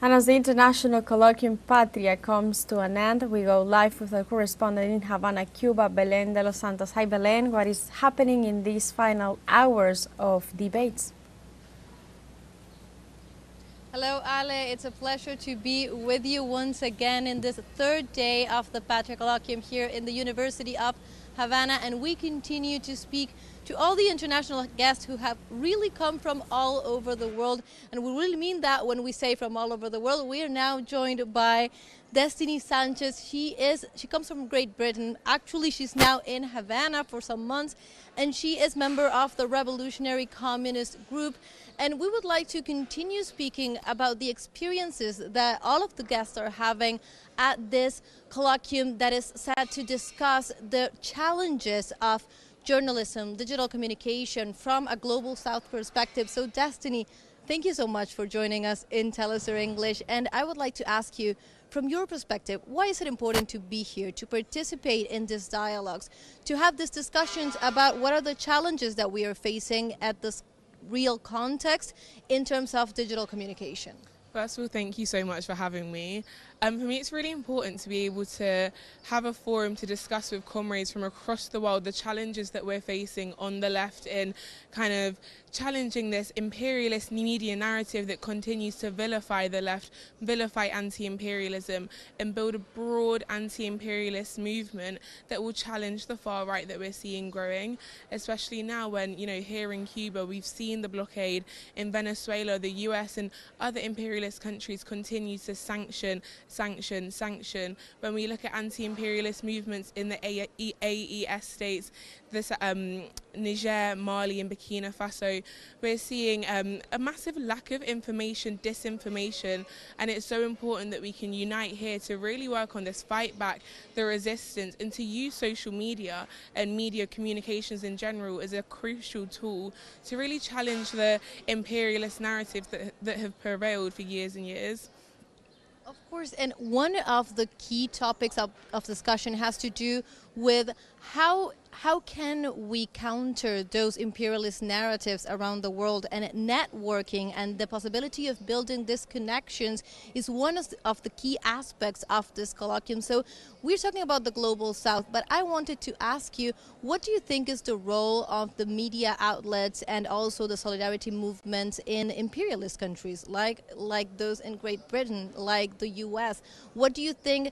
And as the International Colloquium Patria comes to an end, we go live with our correspondent in Havana, Cuba, Belén de los Santos. Hi, Belén. What is happening in these final hours of debates? Hello, Ale. It's a pleasure to be with you once again in this third day of the Patria Colloquium here in the University of Havana, and we continue to speak to all the international guests who have really come from all over the world. And we really mean that when we say from all over the world. We are now joined by Destiny Sanchez. She comes from Great Britain. Actually, she's now in Havana for some months, and she is member of the Revolutionary Communist Group. And we would like to continue speaking about the experiences that all of the guests are having at this colloquium that is set to discuss the challenges of journalism, digital communication from a global South perspective. So Destiny, thank you so much for joining us in teleSUR English. And I would like to ask you, from your perspective, why is it important to be here, to participate in these dialogues, to have these discussions about what are the challenges that we are facing at this real context in terms of digital communication? First of all, thank you so much for having me. For me, it's really important to be able to have a forum to discuss with comrades from across the world the challenges that we're facing on the left in kind of challenging this imperialist media narrative that continues to vilify the left, vilify anti-imperialism, and build a broad anti-imperialist movement that will challenge the far right that we're seeing growing, especially now when, here in Cuba, we've seen the blockade. In Venezuela, the US and other imperialist countries continue to sanction. When we look at anti-imperialist movements in the AES states, this Niger, Mali and Burkina Faso, we're seeing a massive lack of information, disinformation, and it's so important that we can unite here to really work on this fight back, the resistance, and to use social media and media communications in general as a crucial tool to really challenge the imperialist narratives that have prevailed for years and years. Of course, and one of the key topics of discussion has to do with how can we counter those imperialist narratives around the world, and networking and the possibility of building these connections is one of the key aspects of this colloquium. So we're talking about the global South, but I wanted to ask you, what do you think is the role of the media outlets and also the solidarity movements in imperialist countries like those in Great Britain, like the US? What do you think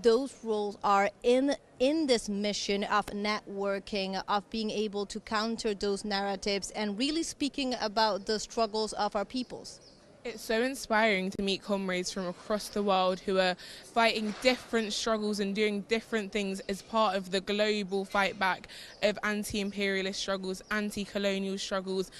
those roles are in this mission of networking, of being able to counter those narratives and really speaking about the struggles of our peoples? It's so inspiring to meet comrades from across the world who are fighting different struggles and doing different things as part of the global fight back of anti-imperialist struggles, anti-colonial struggles,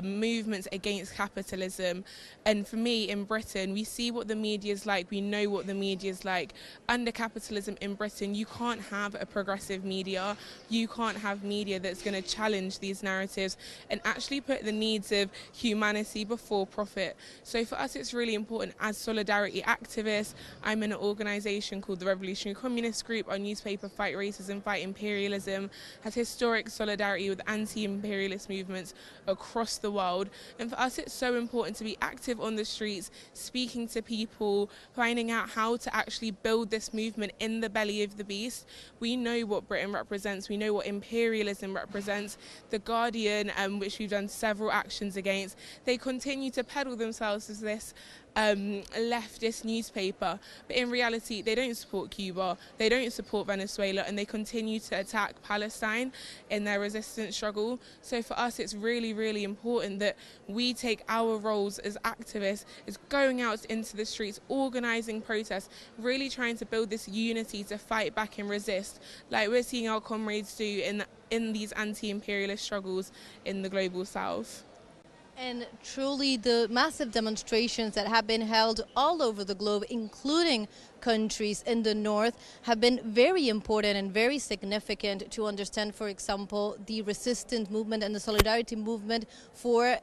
movements against capitalism. And for me, in Britain, we see what the media is like, we know what the media is like. Under capitalism in Britain, you can't have a progressive media, you can't have media that's going to challenge these narratives and actually put the needs of humanity before profit. So for us, it's really important as solidarity activists. I'm in an organisation called the Revolutionary Communist Group. Our newspaper, Fight Racism, Fight Imperialism, has historic solidarity with anti-imperialist movements across the world. And for us, it's so important to be active on the streets, speaking to people, finding out how to actually build this movement in the belly of the beast. We know what Britain represents. We know what imperialism represents. The Guardian, which we've done several actions against, they continue to peddle themselves as this leftist newspaper, but in reality they don't support Cuba, they don't support Venezuela, and they continue to attack Palestine in their resistance struggle. So for us, it's really, really important that we take our roles as activists, as going out into the streets, organising protests, really trying to build this unity to fight back and resist, like we're seeing our comrades do in these anti-imperialist struggles in the global South. And truly, the massive demonstrations that have been held all over the globe, including countries in the north, have been very important and very significant to understand, for example, the resistance movement and the solidarity movement for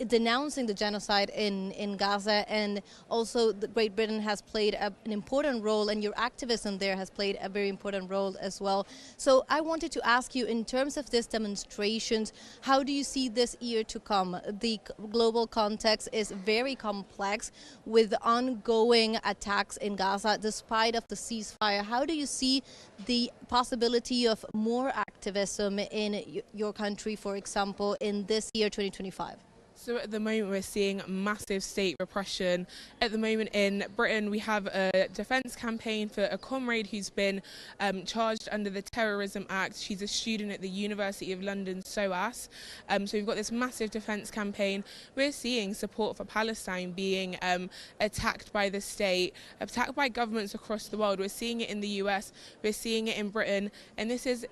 denouncing the genocide in Gaza, and also Great Britain has played an important role, and your activism there has played a very important role as well. So I wanted to ask you, in terms of these demonstrations, how do you see this year to come? The global context is very complex with ongoing attacks in Gaza despite of the ceasefire. How do you see the possibility of more activism in your country, for example, in this year 2025? So at the moment we're seeing massive state repression. At the moment in Britain we have a defence campaign for a comrade who's been charged under the Terrorism Act. She's a student at the University of London, SOAS. So we've got this massive defence campaign. We're seeing support for Palestine being attacked by the state, attacked by governments across the world. We're seeing it in the US, we're seeing it in Britain, and this is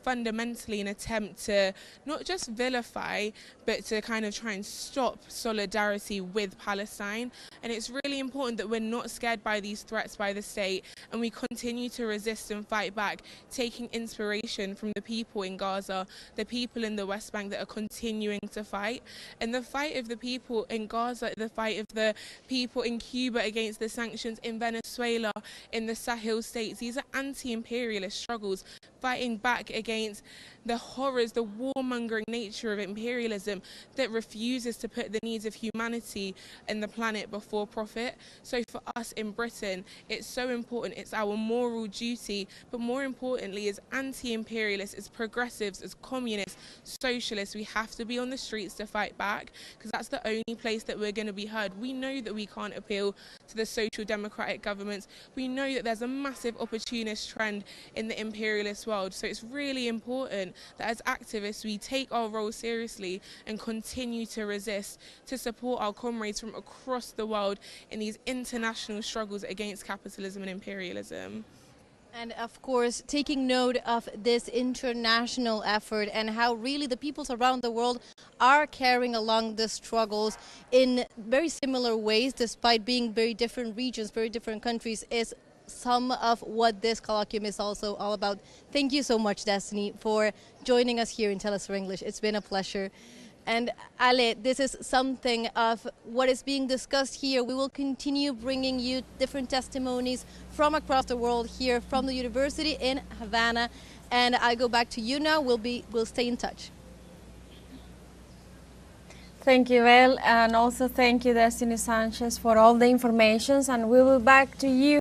fundamentally an attempt to not just vilify, but to kind of try and stop solidarity with Palestine. And it's really important that we're not scared by these threats by the state, and we continue to resist and fight back, taking inspiration from the people in Gaza, the people in the West Bank that are continuing to fight. And the fight of the people in Gaza, the fight of the people in Cuba against the sanctions, in Venezuela, in the Sahel states, these are anti-imperialist struggles, fighting back against the horrors, the warmongering nature of imperialism that refuses to put the needs of humanity and the planet before profit. So for us in Britain, it's so important, it's our moral duty, but more importantly, as anti-imperialists, as progressives, as communists, socialists, we have to be on the streets to fight back, because that's the only place that we're going to be heard. We know that we can't appeal to the social democratic governments. We know that there's a massive opportunist trend in the imperialist world. So it's really important that as activists we take our role seriously and continue to resist, to support our comrades from across the world in these international struggles against capitalism and imperialism. And of course, taking note of this international effort and how really the peoples around the world are carrying along the struggles in very similar ways, despite being very different regions, very different countries, is some of what this colloquium is also all about. Thank you so much, Destiny, for joining us here in teleSUR English. It's been a pleasure. And Ale, this is something of what is being discussed here. We will continue bringing you different testimonies from across the world here from the university in Havana. And I go back to you now. We'll stay in touch. Thank you, El, and also thank you, Destiny Sanchez, for all the information. And we will be back to you